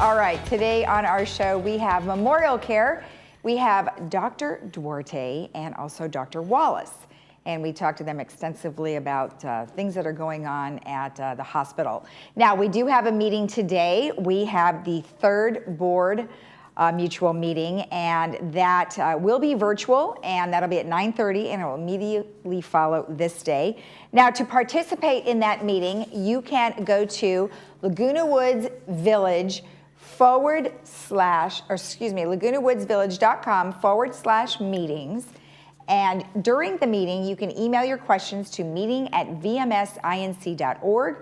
All right, today on our show, we have Memorial Care. We have Dr. Duarte and also Dr. Wallace. And we talked to them extensively about things that are going on at the hospital. Now, we do have a meeting today. We have the third board mutual meeting, and that will be virtual, and that'll be at 9:30, and it will immediately follow ThisDay. Now, to participate in that meeting, you can go to Laguna Woods Village LagunaWoodsVillage.com/meetings. And during the meeting, you can email your questions to meeting@vmsinc.org,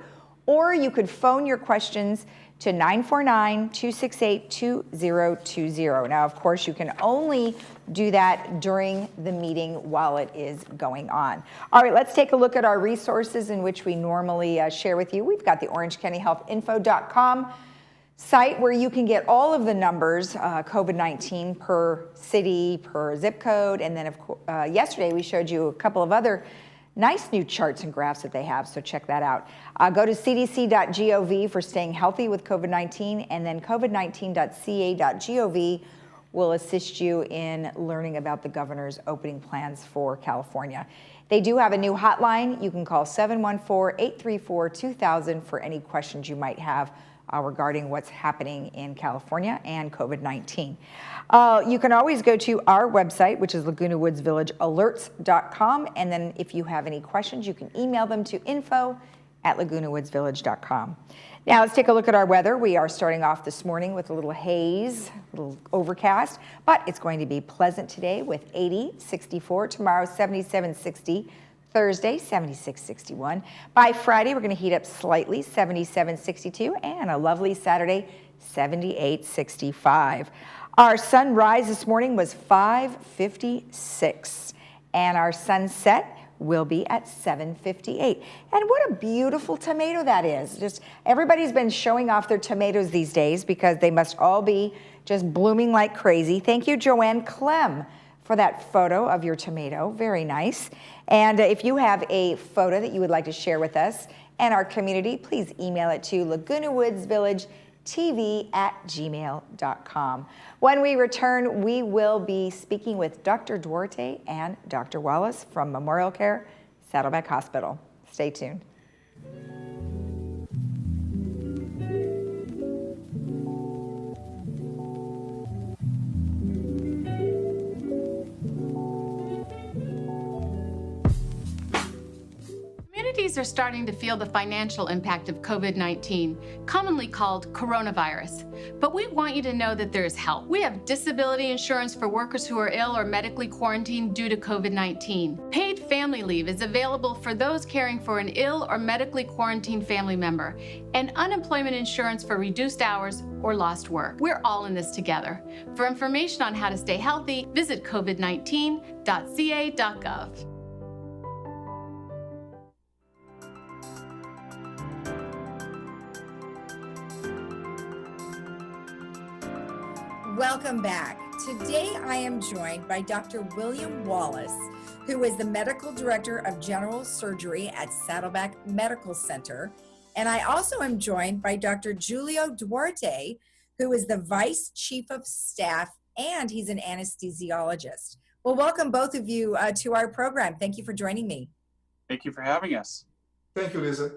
or you could phone your questions to 949-268-2020. Now, of course, you can only do that during the meeting while it is going on. All right, let's take a look at our resources in which we normally share with you. We've got the OrangeCountyHealthInfo.com site where you can get all of the numbers, COVID-19 per city, per zip code, and then yesterday we showed you a couple of other nice new charts and graphs that they have, so check that out. Go to cdc.gov for staying healthy with COVID-19, and then covid19.ca.gov will assist you in learning about the governor's opening plans for California. They do have a new hotline. You can call 714-834-2000 for any questions you might have regarding what's happening in California and COVID-19. You can always go to our website, which is LagunaWoodsVillageAlerts.com, and then if you have any questions, you can email them to info@LagunaWoodsVillage.com. Now let's take a look at our weather. We are starting off this morning with a little haze, a little overcast, but it's going to be pleasant today with 80, 64, tomorrow 77, 60, Thursday, 76, 61. By Friday, we're going to heat up slightly, 77, 62, and a lovely Saturday, 78, 65. Our sunrise this morning was 5:56, and our sunset will be at 7:58. And what a beautiful tomato that is. Just everybody's been showing off their tomatoes these days because they must all be just blooming like crazy. Thank you, Joanne Clem, for that photo of your tomato. Very nice. And if you have a photo that you would like to share with us and our community, please email it to LagunaWoodsVillageTV@gmail.com. When we return, we will be speaking with Dr. Duarte and Dr. Wallace from Memorial Care Saddleback Hospital. Stay tuned. Communities are starting to feel the financial impact of COVID-19, commonly called coronavirus. But we want you to know that there is help. We have disability insurance for workers who are ill or medically quarantined due to COVID-19. Paid family leave is available for those caring for an ill or medically quarantined family member, and unemployment insurance for reduced hours or lost work. We're all in this together. For information on how to stay healthy, visit covid19.ca.gov. Welcome back. Today I am joined by Dr. William Wallace, who is the Medical Director of General Surgery at Saddleback Medical Center. And I also am joined by Dr. Julio Duarte, who is the Vice Chief of Staff, and he's an anesthesiologist. Well, welcome both of you to our program. Thank you for joining me. Thank you for having us. Thank you, Lisa.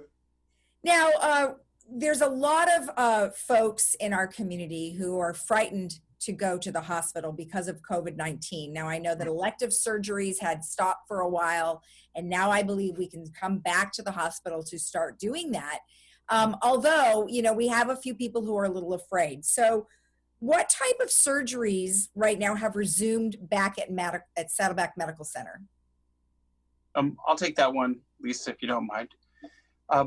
Now, there's a lot of folks in our community who are frightened to go to the hospital because of COVID-19. Now, I know that elective surgeries had stopped for a while, and now I believe we can come back to the hospital to start doing that. Although, you know, we have a few people who are a little afraid. So what type of surgeries right now have resumed back at Saddleback Medical Center? I'll take that one, Lisa, if you don't mind.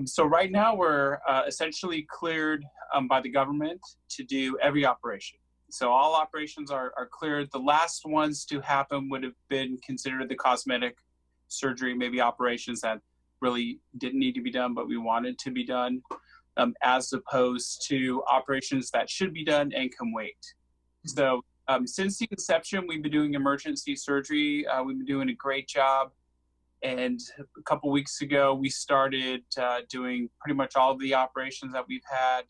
So right now we're essentially cleared by the government to do every operation. So all operations are cleared. The last ones to happen would have been considered the cosmetic surgery, maybe operations that really didn't need to be done, but we wanted to be done, as opposed to operations that should be done and can wait. So since the inception, we've been doing emergency surgery. We've been doing a great job. And a couple weeks ago, we started doing pretty much all of the operations that we've had.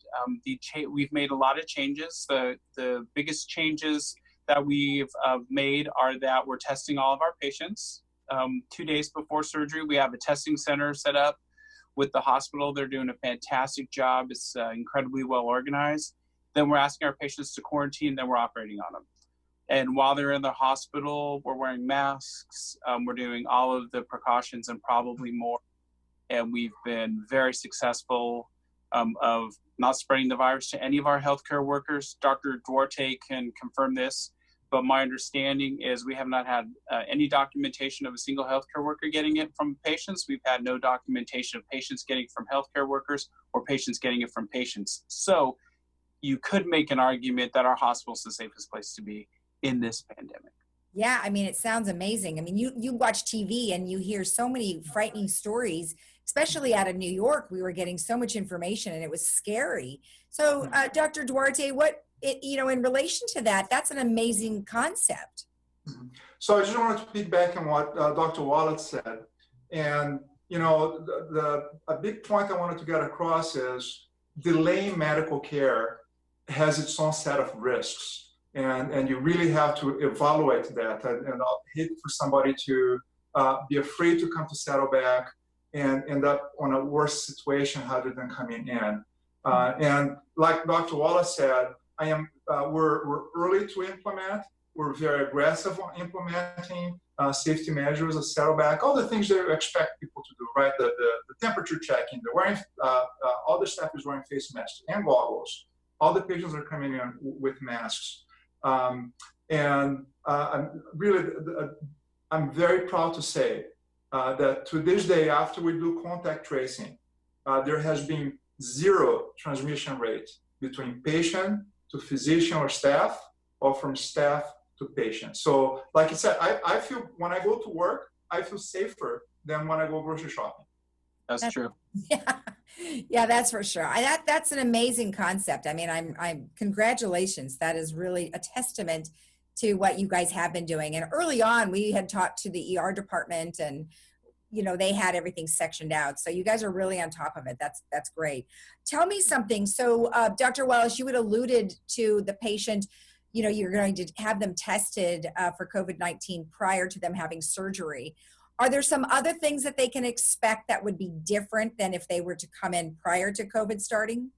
We've made a lot of changes. The biggest changes that we've made are that we're testing all of our patients. 2 days before surgery, we have a testing center set up with the hospital. They're doing a fantastic job. It's incredibly well organized. Then we're asking our patients to quarantine, then we're operating on them. And while they're in the hospital, we're wearing masks. We're doing all of the precautions and probably more. And we've been very successful of not spreading the virus to any of our healthcare workers. Dr. Duarte can confirm this, but my understanding is we have not had any documentation of a single healthcare worker getting it from patients. We've had no documentation of patients getting it from healthcare workers or patients getting it from patients. So you could make an argument that our hospital is the safest place to be in this pandemic. Yeah, I mean, it sounds amazing. I mean, you watch TV and you hear so many frightening stories, especially out of New York. We were getting so much information and it was scary. So, Dr. Duarte, in relation to that, that's an amazing concept. So I just wanted to piggyback on what Dr. Wallace said. And, a big point I wanted to get across is delaying medical care has its own set of risks. And you really have to evaluate that. And I'll hate for somebody to be afraid to come to Saddleback and end up on a worse situation rather than coming in. And like Dr. Wallace said, we're early to implement. We're very aggressive on implementing safety measures at Saddleback, all the things that you expect people to do, right? The temperature checking, the wearing, all the staff is wearing face masks and goggles. All the patients are coming in with masks. I'm very proud to say that to this day, after we do contact tracing, there has been zero transmission rate between patient to physician or staff, or from staff to patient. So, like I said, I feel when I go to work, I feel safer than when I go grocery shopping. That's true. Yeah, that's for sure. That's an amazing concept. I mean, I'm congratulations. That is really a testament to what you guys have been doing. And early on, we had talked to the ER department, and they had everything sectioned out. So you guys are really on top of it. That's great. Tell me something. So, Dr. Wallace, you had alluded to the patient. You're going to have them tested for COVID-19 prior to them having surgery. Are there some other things that they can expect that would be different than if they were to come in prior to COVID starting?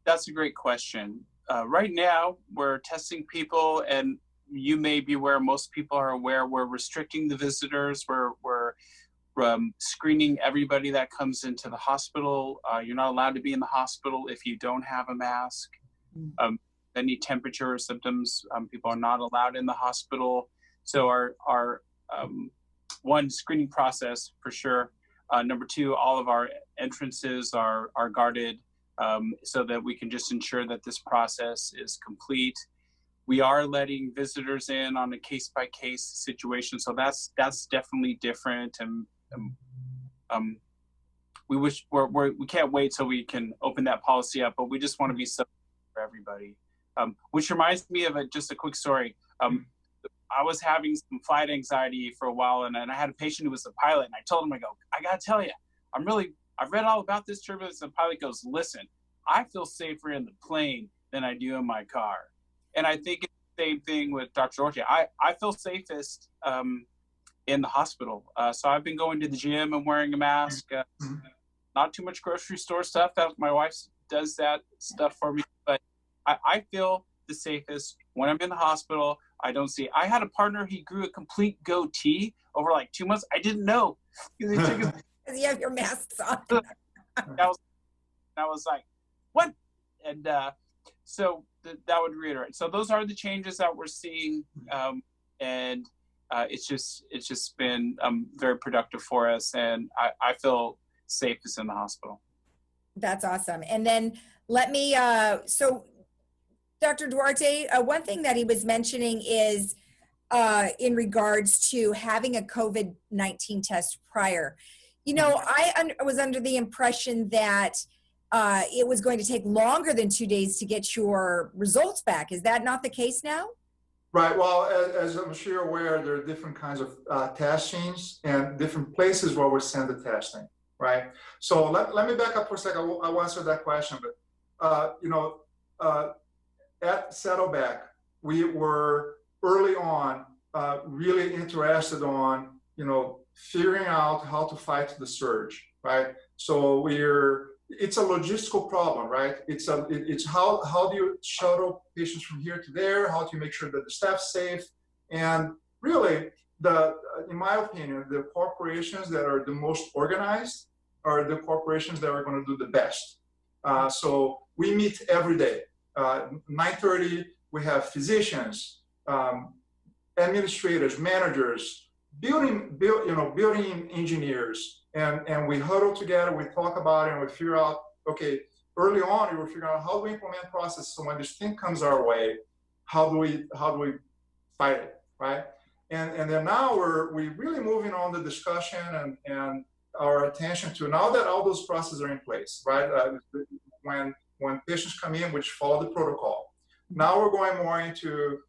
That's a great question. Right now, we're testing people, and you may be aware, most people are aware, we're restricting the visitors. We're screening everybody that comes into the hospital. You're not allowed to be in the hospital if you don't have a mask. Any temperature or symptoms, people are not allowed in the hospital. So our one, screening process for sure. Number two, all of our entrances are guarded so that we can just ensure that this process is complete. We are letting visitors in on a case-by-case situation, so that's definitely different. And we can't wait till we can open that policy up, but we just want to be safe for everybody. Which reminds me of just a quick story. I was having some flight anxiety for a while, and I had a patient who was a pilot, and I told him, I got to tell you, I've read all about this turbulence. And the pilot goes, listen, I feel safer in the plane than I do in my car. And I think it's the same thing with Dr. Duarte. I feel safest in the hospital. So I've been going to the gym and wearing a mask, not too much grocery store stuff. My wife does that stuff for me, but I feel the safest when I'm in the hospital. I had a partner, he grew a complete goatee over like 2 months. I didn't know. Because you have your masks on. I was like, what? And so that would reiterate. So those are the changes that we're seeing. And it's just been very productive for us. And I feel safest in the hospital. That's awesome. And then let me, so Dr. Duarte, one thing that he was mentioning is in regards to having a COVID-19 test prior. I was under the impression that it was going to take longer than 2 days to get your results back. Is that not the case now? Right. Well, as I'm sure you're aware, there are different kinds of testings and different places where we send the testing, right? So let me back up for a second. I'll answer that question. But, at Saddleback, we were early on really interested on, figuring out how to fight the surge, right? So it's a logistical problem, right? It's how do you shuttle patients from here to there? How do you make sure that the staff's safe? And really, in my opinion, the corporations that are the most organized are the corporations that are going to do the best. So we meet every day. 9:30, we have physicians, administrators, managers, building engineers, and we huddle together, we talk about it, and we figure out, okay, early on, we were figuring out how do we implement process so when this thing comes our way, how do we fight it, right? And then now we're really moving on the discussion and our attention to now that all those processes are in place, right? When patients come in, which follow the protocol. Now we're going more into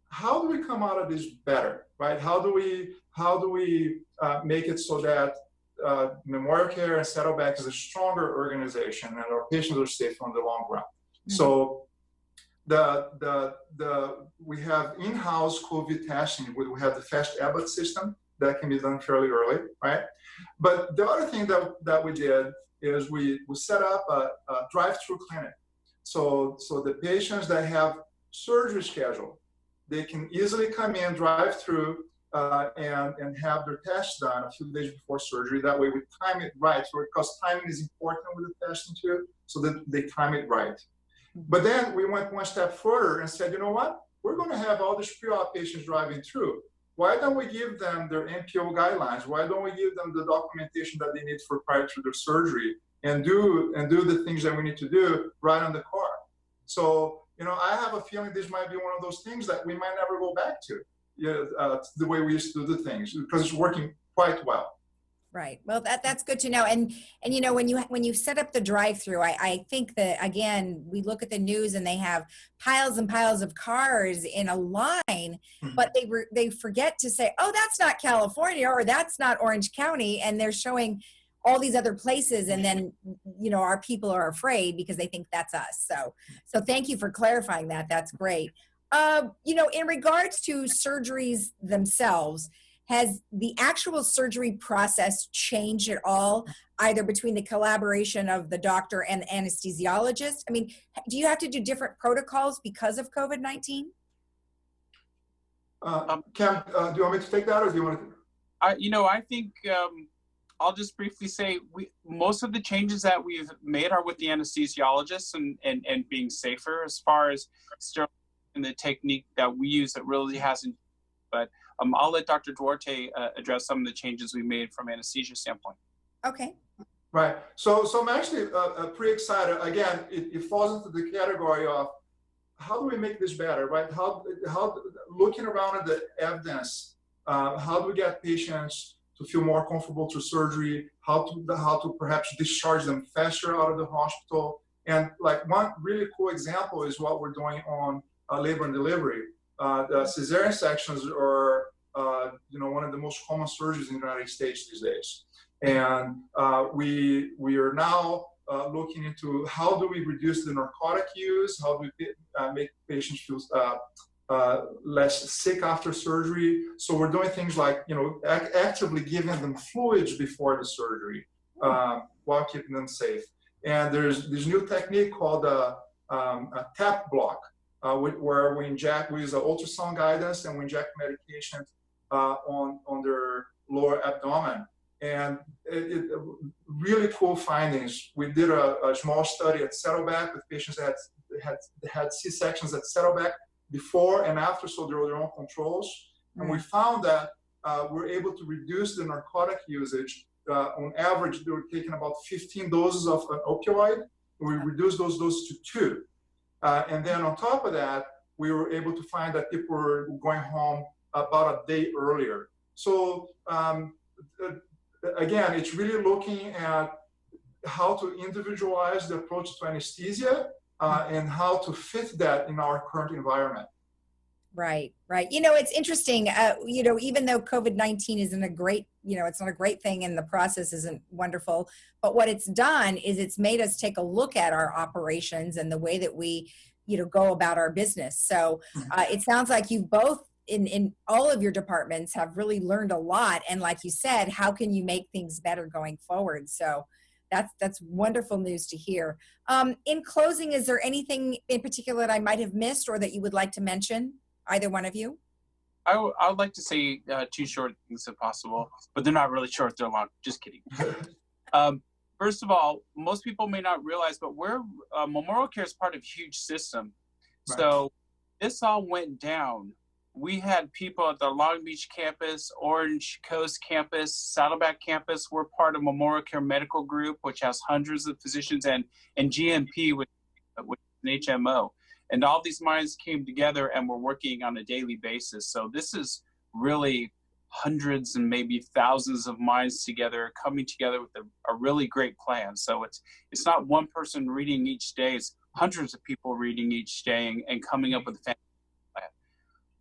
how do we come out of this better, right? How do we make it so that Memorial Care and Saddleback is a stronger organization and our patients are safe on the long run. Mm-hmm. So we have in-house COVID testing. We have the Fast Abbott system that can be done fairly early, right? But the other thing that we did is we set up a drive-through clinic. So the patients that have surgery scheduled, they can easily come in, drive through, and have their tests done a few days before surgery. That way we time it right, because timing is important with the testing too, so that they time it right. But then we went one step further and said, you know what? We're going to have all these pre-op patients driving through. Why don't we give them their NPO guidelines? Why don't we give them the documentation that they need for prior to their surgery and do the things that we need to do right on the car? So, I have a feeling this might be one of those things that we might never go back to, the way we used to do the things, because it's working quite well. Right. Well, that's good to know. And when you set up the drive-through, I think that, again, we look at the news and they have piles and piles of cars in a line, but they forget to say, oh, that's not California or that's not Orange County, and they're showing all these other places, and then our people are afraid because they think that's us. So thank you for clarifying that. That's great. In regards to surgeries themselves, has the actual surgery process changed at all, either between the collaboration of the doctor and the anesthesiologist? I mean, do you have to do different protocols because of COVID-19? Cam, do you want me to take that, or do you want to? I think I'll just briefly say most of the changes that we've made are with the anesthesiologists and being safer as far as and the technique that we use that really hasn't. But I'll let Dr. Duarte address some of the changes we made from anesthesia standpoint. Okay. Right. So I'm actually pretty excited. Again, it falls into the category of how do we make this better, right? How looking around at the evidence, how do we get patients to feel more comfortable through surgery? How to perhaps discharge them faster out of the hospital? And like one really cool example is what we're doing on labor and delivery. The cesarean sections are, one of the most common surgeries in the United States these days. And we are now looking into how do we reduce the narcotic use, how do we make patients feel less sick after surgery. So we're doing things like, actively giving them fluids before the surgery while keeping them safe. And there's this new technique called a tap block, where we use an ultrasound guidance and we inject medication on their lower abdomen. And it really cool findings. We did a small study at Saddleback with patients that had C-sections at Saddleback before and after, so there were their own controls. And we found that we're able to reduce the narcotic usage. On average, they were taking about 15 doses of an opioid. We reduced those doses to 2. And then on top of that, we were able to find that people were going home about a day earlier. So again, it's really looking at how to individualize the approach to anesthesia and how to fit that in our current environment. Right, right. It's interesting, even though COVID-19 isn't a great, it's not a great thing and the process isn't wonderful, but what it's done is it's made us take a look at our operations and the way that we, go about our business. So it sounds like you both in all of your departments have really learned a lot. And like you said, how can you make things better going forward? So that's wonderful news to hear. In closing, is there anything in particular that I might have missed or that you would like to mention? Either one of you? I would like to say two short things if possible, but they're not really short, they're long. Just kidding. First of all, most people may not realize, but Memorial Care is part of a huge system. Right. So this all went down. We had people at the Long Beach campus, Orange Coast campus, Saddleback campus. We're part of Memorial Care Medical Group, which has hundreds of physicians, and GMP, which is an HMO. And all these minds came together and were working on a daily basis. So this is really hundreds and maybe thousands of minds together, coming together with a really great plan. So it's not one person reading each day, it's hundreds of people reading each day and coming up with a family plan.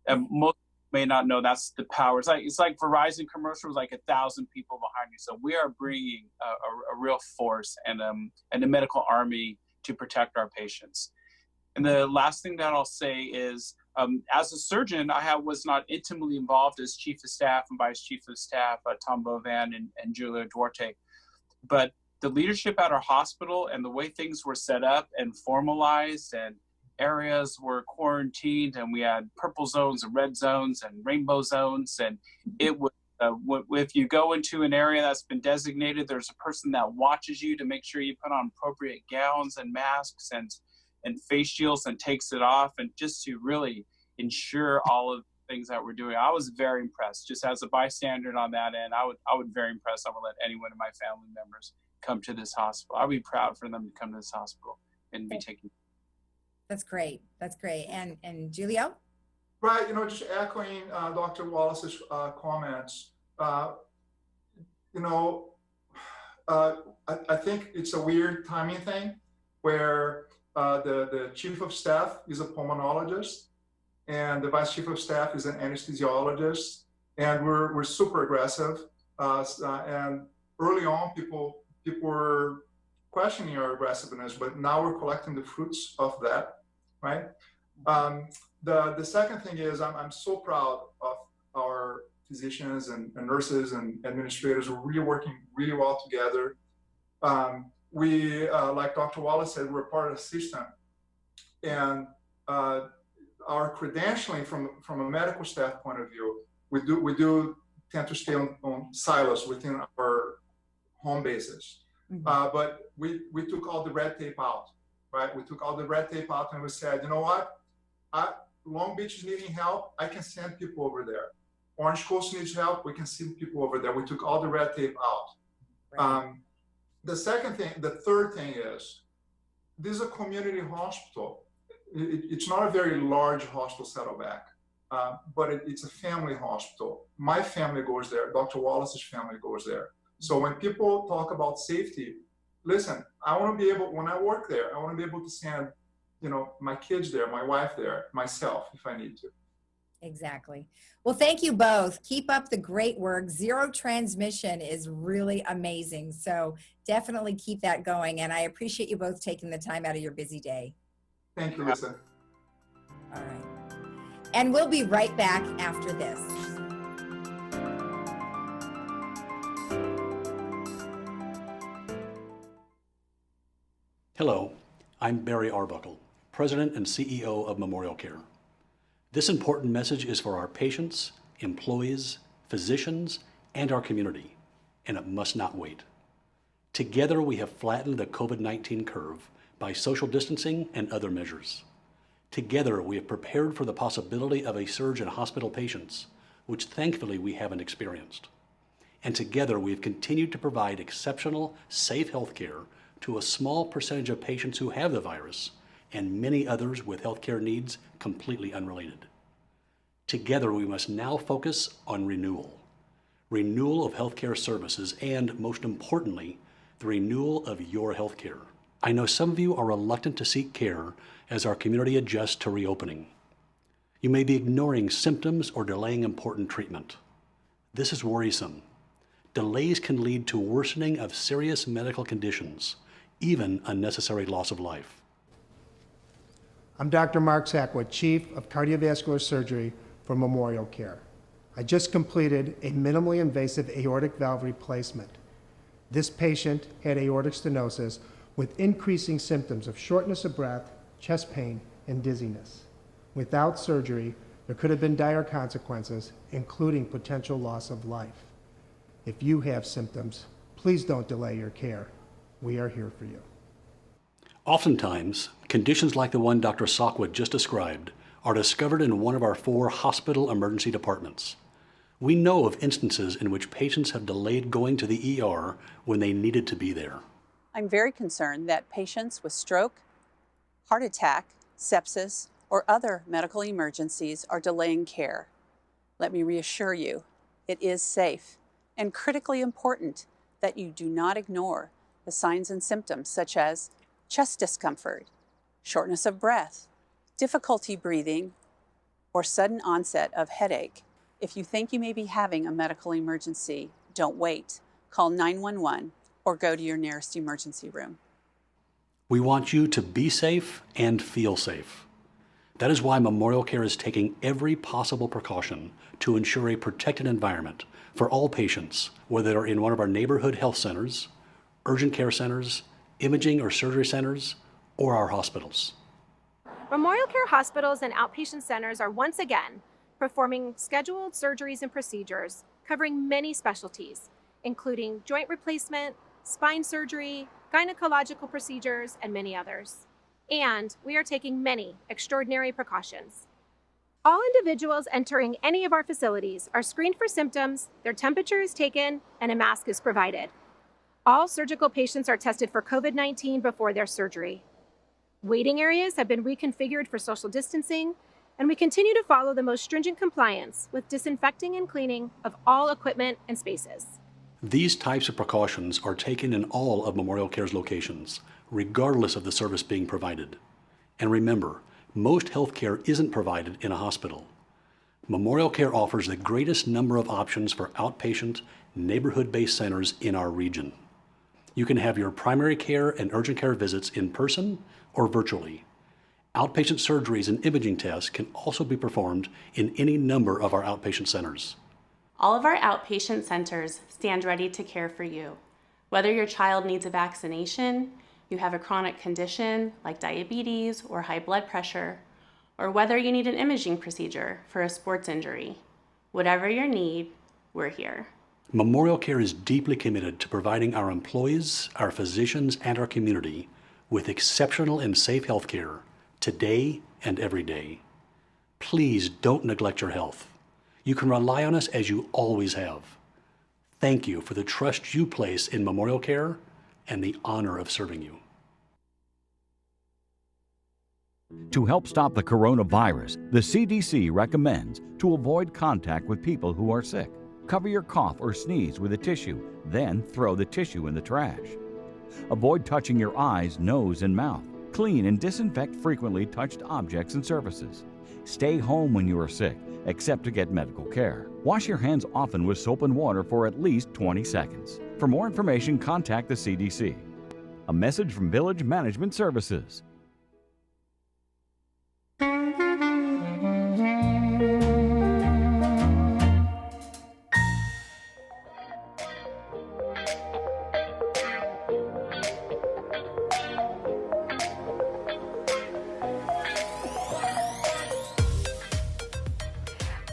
And most may not know that's the power. It's like Verizon commercials, like 1,000 people behind you. So we are bringing a real force and a medical army to protect our patients. And the last thing that I'll say is, as a surgeon, I was not intimately involved as chief of staff and vice chief of staff, Tom Bovan and Julia Duarte. But the leadership at our hospital and the way things were set up and formalized, and areas were quarantined, and we had purple zones and red zones and rainbow zones. And it was, if you go into an area that's been designated, there's a person that watches you to make sure you put on appropriate gowns and masks and face shields and takes it off, and just to really ensure all of the things that we're doing. I was very impressed, just as a bystander on that end. I would very impressed. I would let anyone of my family members come to this hospital. I'd be proud for them to come to this hospital and be taken. That's great. That's great. And Julio? Right. Just echoing Dr. Wallace's comments. I think it's a weird timing thing where the chief of staff is a pulmonologist, and the vice chief of staff is an anesthesiologist, and we're super aggressive. And early on, people were questioning our aggressiveness, but now we're collecting the fruits of that, right? The second thing is I'm so proud of our physicians and nurses and administrators. We're really working really well together. We, like Dr. Wallace said, we're part of the system, and our credentialing from a medical staff point of view, we do tend to stay on silos within our home bases. Mm-hmm. But we took all the red tape out, right? We took all the red tape out, and we said, you know what? Long Beach is needing help. I can send people over there. Orange Coast needs help. We can send people over there. We took all the red tape out. Right. The third thing is, this is a community hospital. It's not a very large hospital, Saddleback, but it's a family hospital. My family goes there. Dr. Wallace's family goes there. So when people talk about safety, listen, I want to be able, when I work there, I want to be able to send, my kids there, my wife there, myself, if I need to. Exactly. Well, thank you both. Keep up the great work. Zero transmission is really amazing. So definitely keep that going. And I appreciate you both taking the time out of your busy day. Thank you, Lisa. All right. And we'll be right back after this. Hello, I'm Barry Arbuckle, President and CEO of Memorial Care. This important message is for our patients, employees, physicians, and our community, and it must not wait. Together, we have flattened the COVID-19 curve by social distancing and other measures. Together, we have prepared for the possibility of a surge in hospital patients, which thankfully we haven't experienced. And together, we have continued to provide exceptional, safe healthcare to a small percentage of patients who have the virus, and many others with healthcare needs completely unrelated. Together, we must now focus on renewal. Renewal of healthcare services and, most importantly, the renewal of your healthcare. I know some of you are reluctant to seek care as our community adjusts to reopening. You may be ignoring symptoms or delaying important treatment. This is worrisome. Delays can lead to worsening of serious medical conditions, even unnecessary loss of life. I'm Dr. Mark Sackwood, Chief of Cardiovascular Surgery for Memorial Care. I just completed a minimally invasive aortic valve replacement. This patient had aortic stenosis with increasing symptoms of shortness of breath, chest pain, and dizziness. Without surgery, there could have been dire consequences, including potential loss of life. If you have symptoms, please don't delay your care. We are here for you. Oftentimes, conditions like the one Dr. Sackwood just described are discovered in one of our 4 hospital emergency departments. We know of instances in which patients have delayed going to the ER when they needed to be there. I'm very concerned that patients with stroke, heart attack, sepsis, or other medical emergencies are delaying care. Let me reassure you, it is safe and critically important that you do not ignore the signs and symptoms such as chest discomfort, shortness of breath, difficulty breathing, or sudden onset of headache. If you think you may be having a medical emergency, don't wait. Call 911 or go to your nearest emergency room. We want you to be safe and feel safe. That is why Memorial Care is taking every possible precaution to ensure a protected environment for all patients, whether they're in one of our neighborhood health centers, urgent care centers, imaging or surgery centers, or our hospitals. Memorial Care hospitals and outpatient centers are once again performing scheduled surgeries and procedures covering many specialties, including joint replacement, spine surgery, gynecological procedures, and many others. And we are taking many extraordinary precautions. All individuals entering any of our facilities are screened for symptoms, their temperature is taken, and a mask is provided. All surgical patients are tested for COVID-19 before their surgery. Waiting areas have been reconfigured for social distancing, and we continue to follow the most stringent compliance with disinfecting and cleaning of all equipment and spaces. These types of precautions are taken in all of Memorial Care's locations, regardless of the service being provided. And remember, most health care isn't provided in a hospital. Memorial Care offers the greatest number of options for outpatient, neighborhood-based centers in our region. You can have your primary care and urgent care visits in person or virtually. Outpatient surgeries and imaging tests can also be performed in any number of our outpatient centers. All of our outpatient centers stand ready to care for you. Whether your child needs a vaccination, you have a chronic condition like diabetes or high blood pressure, or whether you need an imaging procedure for a sports injury. Whatever your need, we're here. Memorial Care is deeply committed to providing our employees, our physicians, and our community with exceptional and safe health care today and every day. Please don't neglect your health. You can rely on us as you always have. Thank you for the trust you place in Memorial Care and the honor of serving you. To help stop the coronavirus, the CDC recommends to avoid contact with people who are sick. Cover your cough or sneeze with a tissue, then throw the tissue in the trash. Avoid touching your eyes, nose, and mouth. Clean and disinfect frequently touched objects and surfaces. Stay home when you are sick, except to get medical care. Wash your hands often with soap and water for at least 20 seconds. For more information, contact the CDC. A message from Village Management Services.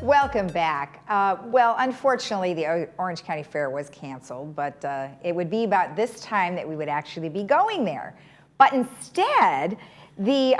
Welcome back. Well, unfortunately, the Orange County Fair was canceled, but it would be about this time that we would actually be going there. But instead, the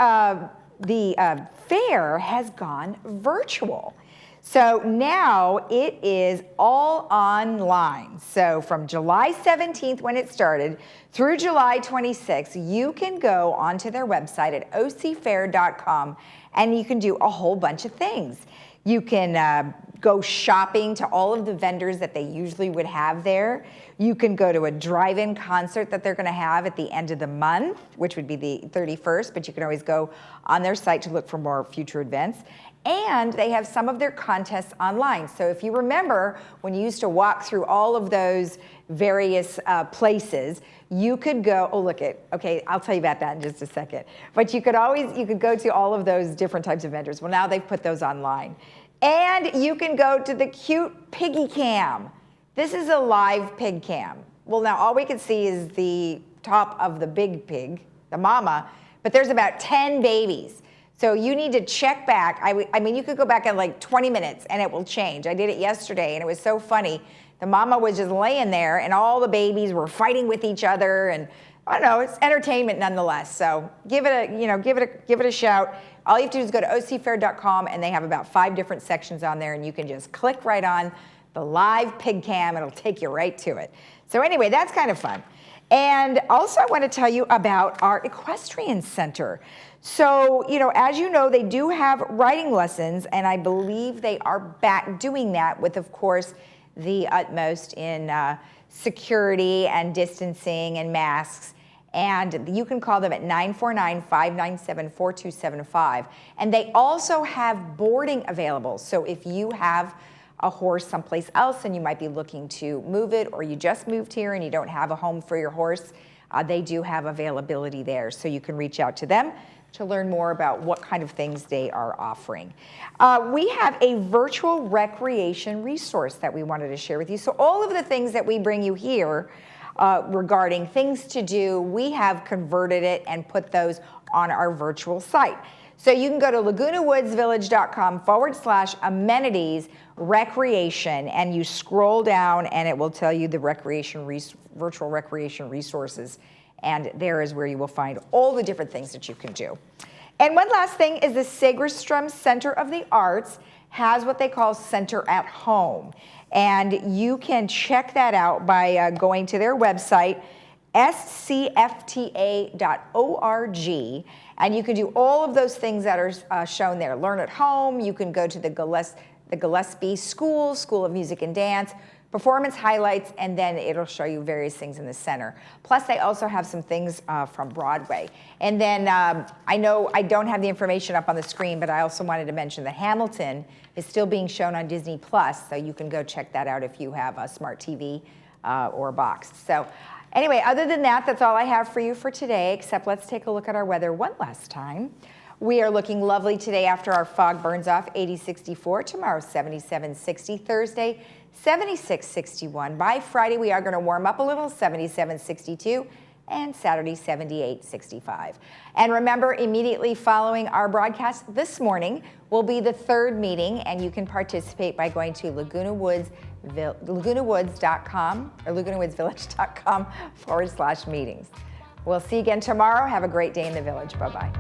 fair has gone virtual. So now it is all online. So from July 17th when it started through July 26th, you can go onto their website at ocfair.com and you can do a whole bunch of things. You can go shopping to all of the vendors that they usually would have there. You can go to a drive-in concert that they're going to have at the end of the month, which would be the 31st, but you can always go on their site to look for more future events. And they have some of their contests online. So if you remember when you used to walk through all of those various places, you could go, oh, look it, okay, I'll tell you about that in just a second. But you could go to all of those different types of vendors. Well, now they've put those online. And you can go to the cute piggy cam. This is a live pig cam. Well, now all we can see is the top of the big pig, the mama, but there's about 10 babies. So you need to check back. I mean, you could go back in like 20 minutes and it will change. I did it yesterday and it was so funny. The mama was just laying there and all the babies were fighting with each other, and I don't know, it's entertainment nonetheless. So give it a shout. All you have to do is go to ocfair.com and they have about 5 different sections on there and you can just click right on the live pig cam. It'll take you right to it. So anyway, that's kind of fun. And also I want to tell you about our Equestrian Center. So, as you know, they do have riding lessons, and I believe they are back doing that with, of course, the utmost in security and distancing and masks. And you can call them at 949-597-4275. And they also have boarding available. So if you have a horse someplace else and you might be looking to move it, or you just moved here and you don't have a home for your horse, they do have availability there. So you can reach out to them to learn more about what kind of things they are offering. We have a virtual recreation resource that we wanted to share with you. So all of the things that we bring you here regarding things to do, we have converted it and put those on our virtual site. So you can go to lagunawoodsvillage.com/amenities recreation, and you scroll down and it will tell you the virtual recreation resources. And there is where you will find all the different things that you can do. And one last thing is the Segerstrom Center of the Arts has what they call Center at Home. And you can check that out by going to their website, scfta.org. And you can do all of those things that are shown there. Learn at home. You can go to the Gillespie School of Music and Dance, performance highlights, and then it'll show you various things in the center. Plus, they also have some things from Broadway. And then I know I don't have the information up on the screen, but I also wanted to mention that Hamilton is still being shown on Disney Plus, so you can go check that out if you have a smart TV or a box. So anyway, other than that, that's all I have for you for today, except let's take a look at our weather one last time. We are looking lovely today after our fog burns off, 80-64. Tomorrow, 77-60. Thursday, 76-61. By Friday, we are going to warm up a little, 77-62. And Saturday, 78-65. And remember, immediately following our broadcast this morning will be the 3rd meeting, and you can participate by going to lagunawoods.com or lagunawoodsvillage.com/meetings. We'll see you again tomorrow. Have a great day in the village. Bye-bye.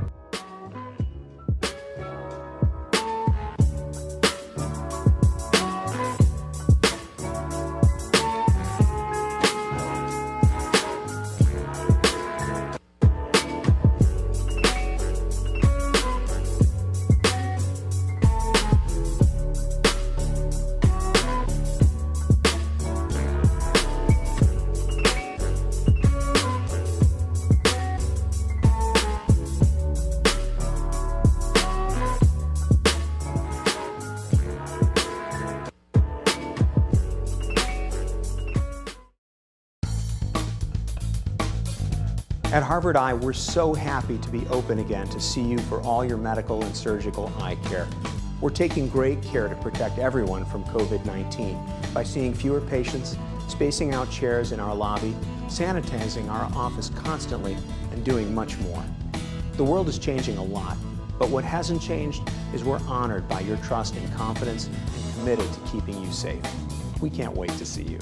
At Harvard Eye, we're so happy to be open again to see you for all your medical and surgical eye care. We're taking great care to protect everyone from COVID-19 by seeing fewer patients, spacing out chairs in our lobby, sanitizing our office constantly, and doing much more. The world is changing a lot, but what hasn't changed is we're honored by your trust and confidence and committed to keeping you safe. We can't wait to see you.